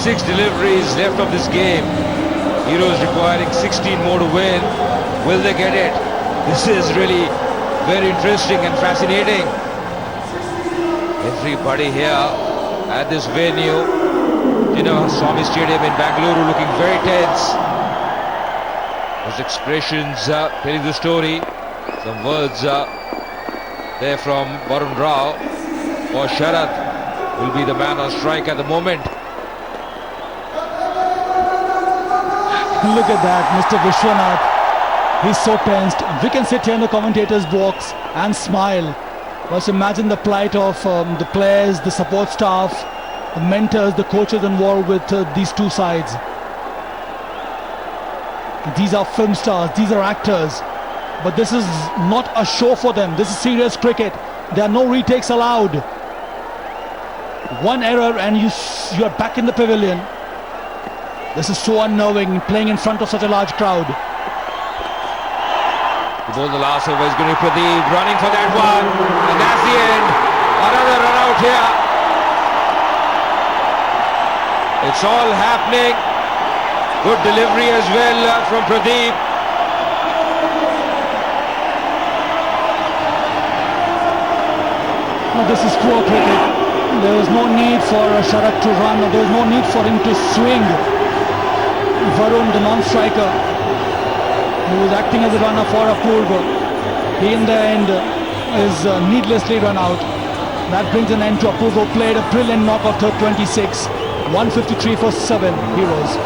6 deliveries left of this game. Heroes requiring 16 more to win. Will they get it? This is really very interesting and fascinating. Everybody here at this venue, Swami Stadium in Bangalore, looking very tense. His expressions telling the story. Some words there from Varun Rao. Or Sharath will be the man on strike at the moment. Look at that, Mr. Vishwanath. He's so tensed. We can sit here in the commentators' box and smile. Just imagine the plight of the players, the support staff, the mentors, the coaches involved with these two sides. These are film stars, these are actors. But this is not a show for them. This is serious cricket. There are no retakes allowed. One error and you are back in the pavilion. This is so unnerving, playing in front of such a large crowd. The ball, the last over is going to be Pradeep running for that one. And that's the end. Another run out here. It's all happening. Good delivery as well from Pradeep. Now this is poor cricket. There was no need for Sharath to run. There was no need for him to swing. Varun, the non-striker, who was acting as a runner for Apurva, he in the end is needlessly run out. That brings an end to Apurva, who played a brilliant knock of 26. 153 for 7 Heroes.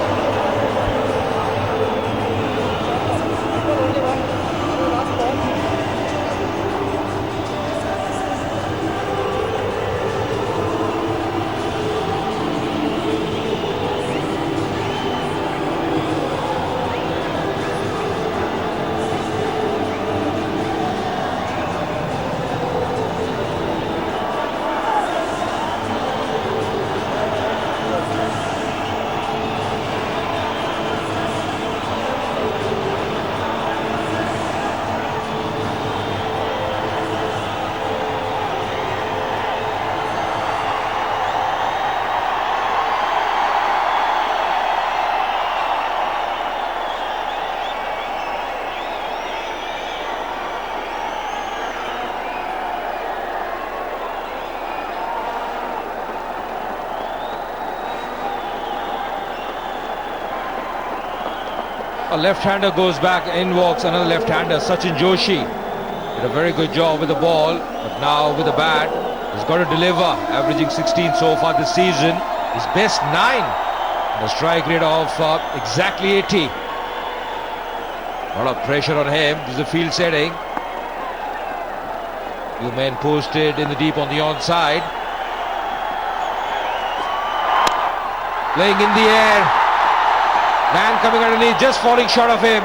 A left-hander goes back, in walks another left-hander, Sachin Joshi. Did a very good job with the ball, but now with the bat, he's got to deliver, averaging 16 so far this season. His best 9, and a strike rate of exactly 80. A lot of pressure on him. This is a field setting. Few men posted in the deep on the onside. Playing in the air. Man coming underneath, just falling short of him.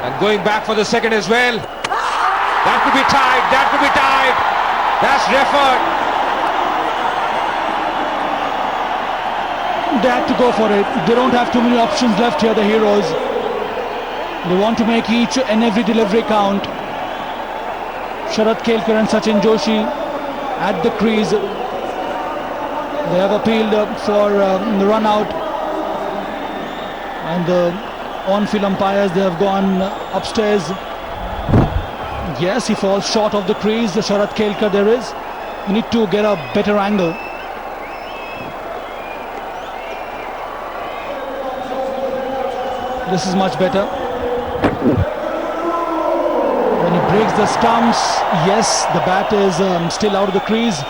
And going back for the second as well. That could be tied, that could be tied. That's referred. They have to go for it. They don't have too many options left here, the Heroes. They want to make each and every delivery count. Sharath Kelkar and Sachin Joshi at the crease. They have appealed for the run out. And the on-field umpires, they have gone upstairs. Yes, he falls short of the crease. The Sharath Kelkar there is. You need to get a better angle. This is much better. When he breaks the stumps, yes, the bat is still out of the crease.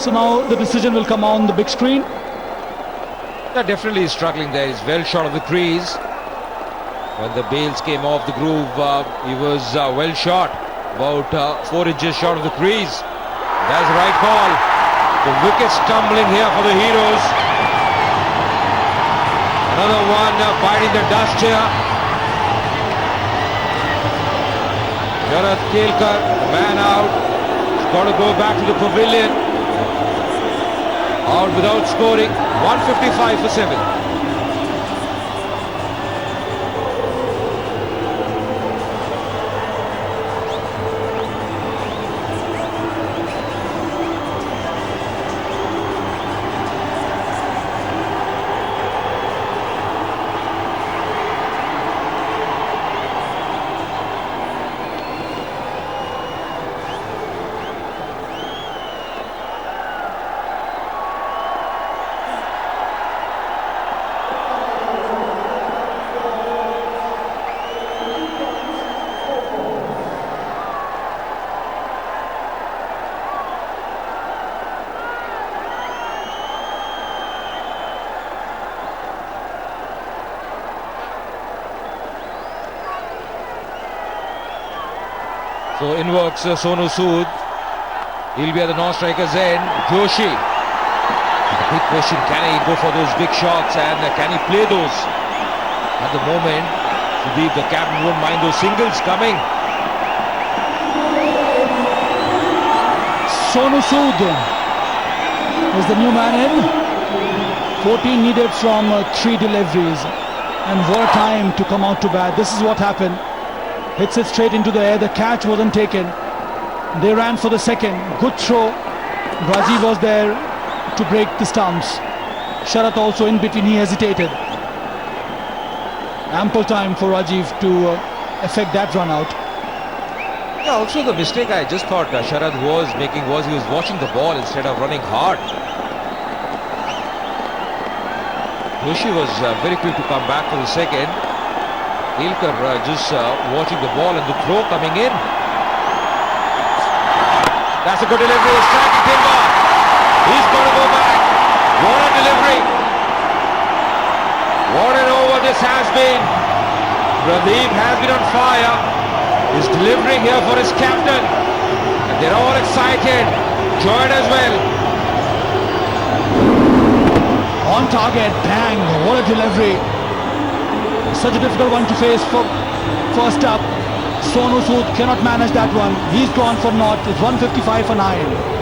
So now the decision will come on the big screen. Yeah, definitely he's struggling there. He's well short of the crease. When the bails came off the groove, he was well short, about 4 inches short of the crease. That's the right call. The wicket stumbling here for the Heroes. Another one biting the dust here. Sharath Kelkar, the man out. He's got to go back to the pavilion. Out without scoring. 155 for 7. So in works Sonu Sood. He'll be at the non-striker's end. Joshi. The big question, can he go for those big shots and can he play those? At the moment, Sudeep, the captain, won't mind those singles coming. Sonu Sood is the new man in. 14 needed from 3 deliveries. And what time to come out to bat. This is what happened. Hits it straight into the air. The catch wasn't taken. They ran for the second. Good throw. Rajiv was there to break the stumps. Sharath also in between. He hesitated. Ample time for Rajiv to effect that run out. Yeah, also the mistake I just thought Sharath was making was he was watching the ball instead of running hard. Joshi was very quick to come back for the second. Ilkar just watching the ball and the throw coming in. That's a good delivery. Striking timber. He's got to go back. What a delivery. What an over this has been. Pradeep has been on fire. He's delivering here for his captain. And they're all excited. Joyed as well. On target, bang, what a delivery. Such a difficult one to face for first up. Sonu Sood cannot manage that one. He's gone for naught. It's 155 for 9.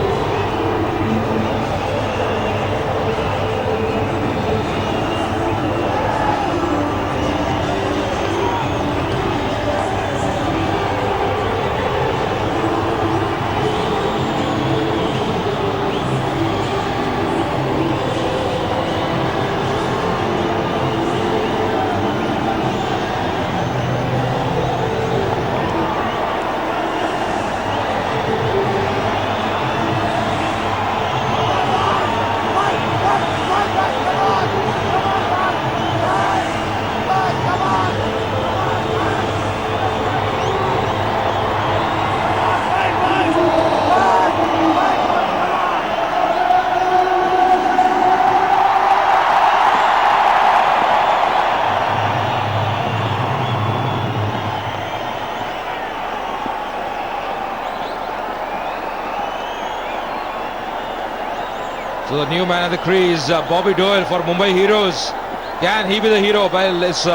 So the new man at the crease, Bobby Doyle for Mumbai Heroes. Can he be the hero? Well, this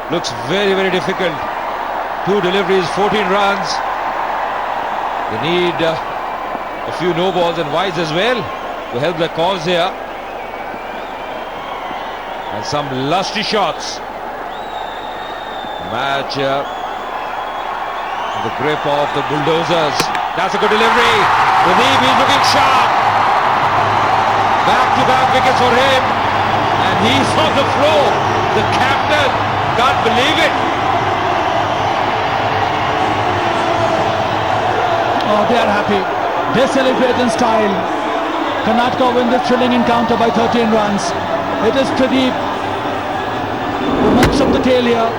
looks very, very difficult. 2 deliveries, 14 runs. They need a few no balls and wides as well to help their cause here. And some lusty shots. Match in the grip of the Bulldozers. That's a good delivery. Pradeep is looking sharp. Back-to-back wickets for him, and he's on the floor. The captain can't believe it. Oh, they are happy. They celebrate in style. Karnataka win the thrilling encounter by 13 runs. It is Pradeep who mops up the tail here.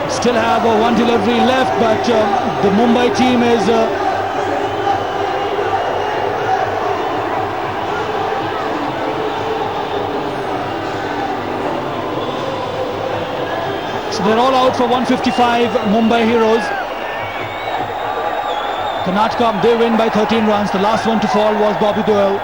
Still have one delivery left, but the Mumbai team is so they're all out for 155. Mumbai Heroes. Karnataka, they win by 13 runs. The last one to fall was Bobby Doyle.